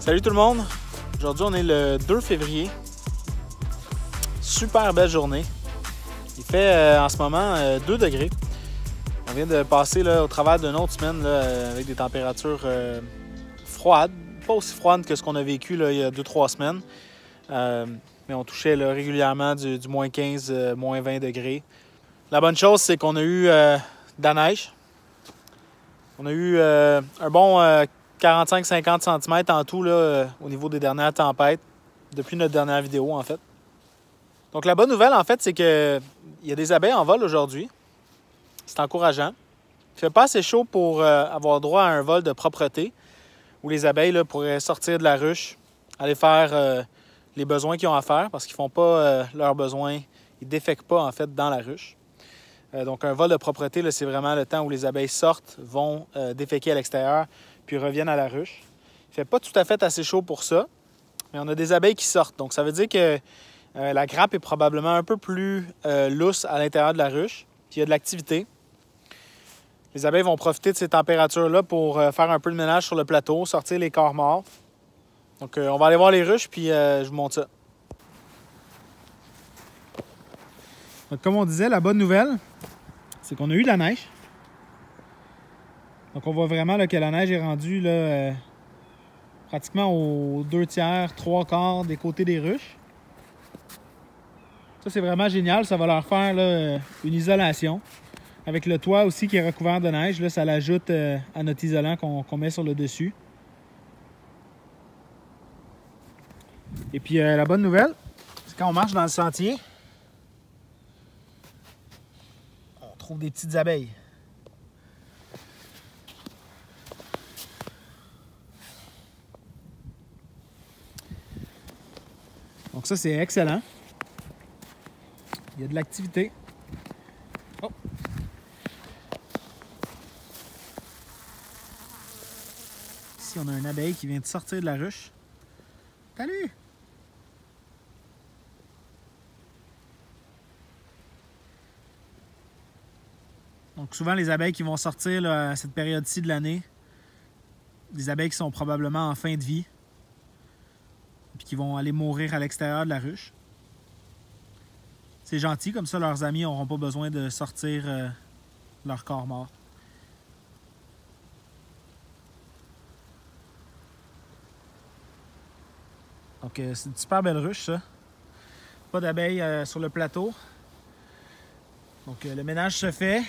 Salut tout le monde! Aujourd'hui, on est le 2 février. Super belle journée. Il fait en ce moment 2 degrés. On vient de passer là, au travers d'une autre semaine là, avec des températures froides. Pas aussi froides que ce qu'on a vécu là, il y a 2-3 semaines. Mais on touchait là, régulièrement du moins 15, moins 20 degrés. La bonne chose, c'est qu'on a eu de la neige. On a eu un bon 45-50 cm en tout là, au niveau des dernières tempêtes, depuis notre dernière vidéo en fait. Donc la bonne nouvelle en fait, c'est qu'il y a des abeilles en vol aujourd'hui. C'est encourageant. Il ne fait pas assez chaud pour avoir droit à un vol de propreté où les abeilles là, pourraient sortir de la ruche, aller faire les besoins qu'ils ont à faire parce qu'ils ne font pas leurs besoins, ils ne défèquent pas en fait dans la ruche. Donc un vol de propreté, là, c'est vraiment le temps où les abeilles sortent, vont déféquer à l'extérieur, puis reviennent à la ruche. Il ne fait pas tout à fait assez chaud pour ça, mais on a des abeilles qui sortent. Donc ça veut dire que la grappe est probablement un peu plus lousse à l'intérieur de la ruche, puis il y a de l'activité. Les abeilles vont profiter de ces températures-là pour faire un peu de ménage sur le plateau, sortir les corps morts. Donc on va aller voir les ruches, puis je vous montre ça. Donc, comme on disait, la bonne nouvelle, c'est qu'on a eu de la neige. Donc on voit vraiment là, que la neige est rendue là, pratiquement aux 2/3, 3/4 des côtés des ruches. Ça, c'est vraiment génial. Ça va leur faire là, une isolation. Avec le toit aussi qui est recouvert de neige, là, ça l'ajoute à notre isolant qu'on met sur le dessus. Et puis la bonne nouvelle, c'est quand on marche dans le sentier, on trouve des petites abeilles. Donc ça, c'est excellent. Il y a de l'activité. Oh. Ici, on a une abeille qui vient de sortir de la ruche. Salut! Donc souvent, les abeilles qui vont sortir là, à cette période-ci de l'année, des abeilles qui sont probablement en fin de vie, puis qui vont aller mourir à l'extérieur de la ruche. C'est gentil, comme ça leurs amis n'auront pas besoin de sortir leur corps mort. Donc c'est une super belle ruche ça. Pas d'abeilles sur le plateau. Donc le ménage se fait.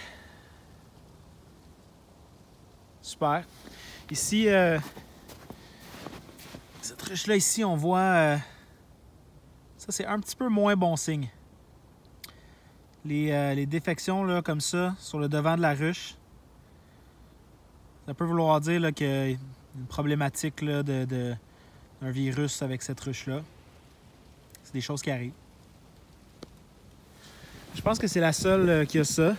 Super. Ici, cette ruche-là, ici, on voit... ça, c'est un petit peu moins bon signe. Les défections, là, comme ça, sur le devant de la ruche, ça peut vouloir dire qu'il y a une problématique là, d'un virus avec cette ruche-là. C'est des choses qui arrivent. Je pense que c'est la seule qui a ça.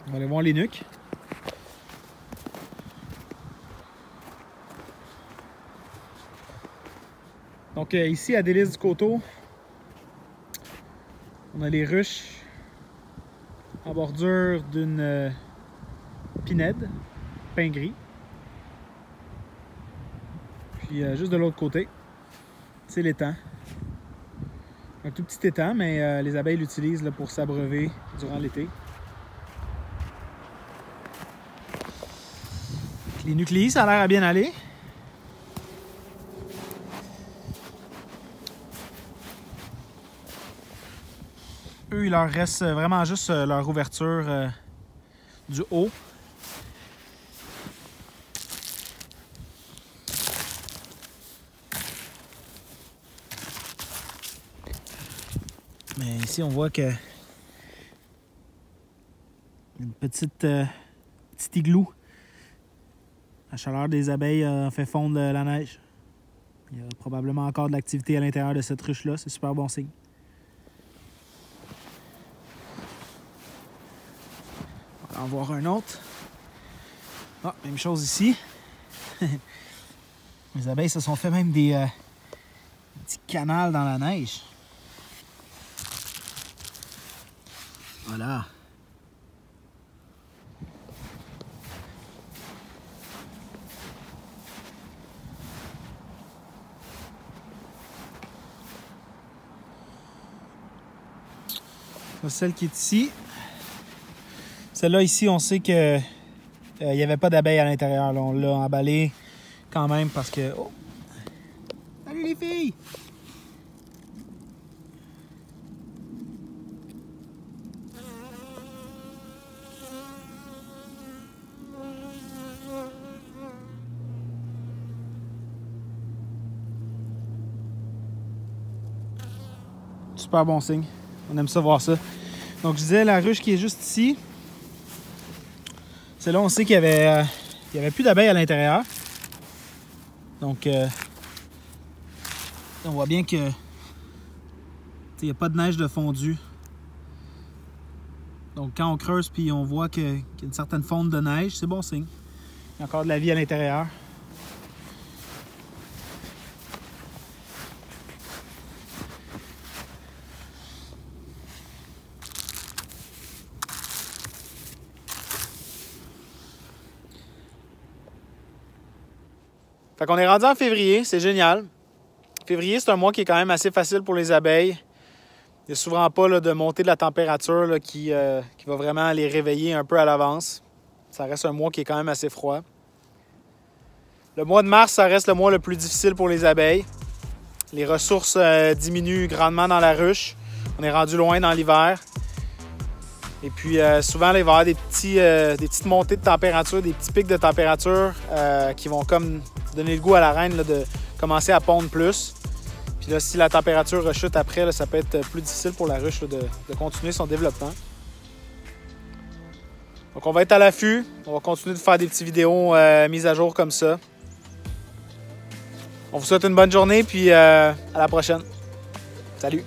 On va aller voir les nuques. Donc ici, à Délices-du-Coteau, on a les ruches en bordure d'une pinède, pin gris. Puis juste de l'autre côté, c'est l'étang. Un tout petit étang, mais les abeilles l'utilisent là, pour s'abreuver durant l'été. Les nucléis, ça a l'air à bien aller. Eux, il leur reste vraiment juste leur ouverture du haut. Mais ici, on voit que une petit igloo. La chaleur des abeilles a fait fondre la neige. Il y a probablement encore de l'activité à l'intérieur de cette ruche-là. C'est super bon signe. On va en voir un autre. Ah, même chose ici. Les abeilles se sont fait même des petits canals dans la neige. Voilà. Celle qui est ici. Celle-là ici, on sait que il n'y avait pas d'abeilles à l'intérieur. On l'a emballé quand même parce que... Oh. Salut les filles! Super bon signe. On aime ça voir ça. Donc je disais la ruche qui est juste ici. C'est là on sait qu'il y avait plus d'abeilles à l'intérieur. Donc on voit bien que il n'y a pas de neige de fondue. Donc quand on creuse puis on voit qu'il y a une certaine fonte de neige, c'est bon signe. Il y a encore de la vie à l'intérieur. Fait qu'on est rendu en février, c'est génial. Février, c'est un mois qui est quand même assez facile pour les abeilles. Il n'y a souvent pas là, de montée de la température là, qui va vraiment les réveiller un peu à l'avance. Ça reste un mois qui est quand même assez froid. Le mois de mars, ça reste le mois le plus difficile pour les abeilles. Les ressources diminuent grandement dans la ruche. On est rendu loin dans l'hiver. Et puis souvent, là, il va y avoir des petites montées de température, des petits pics de température qui vont comme donner le goût à la reine là, de commencer à pondre plus. Puis là, si la température rechute après, là, ça peut être plus difficile pour la ruche là, de continuer son développement. Donc on va être à l'affût. On va continuer de faire des petites vidéos mises à jour comme ça. On vous souhaite une bonne journée, puis à la prochaine. Salut!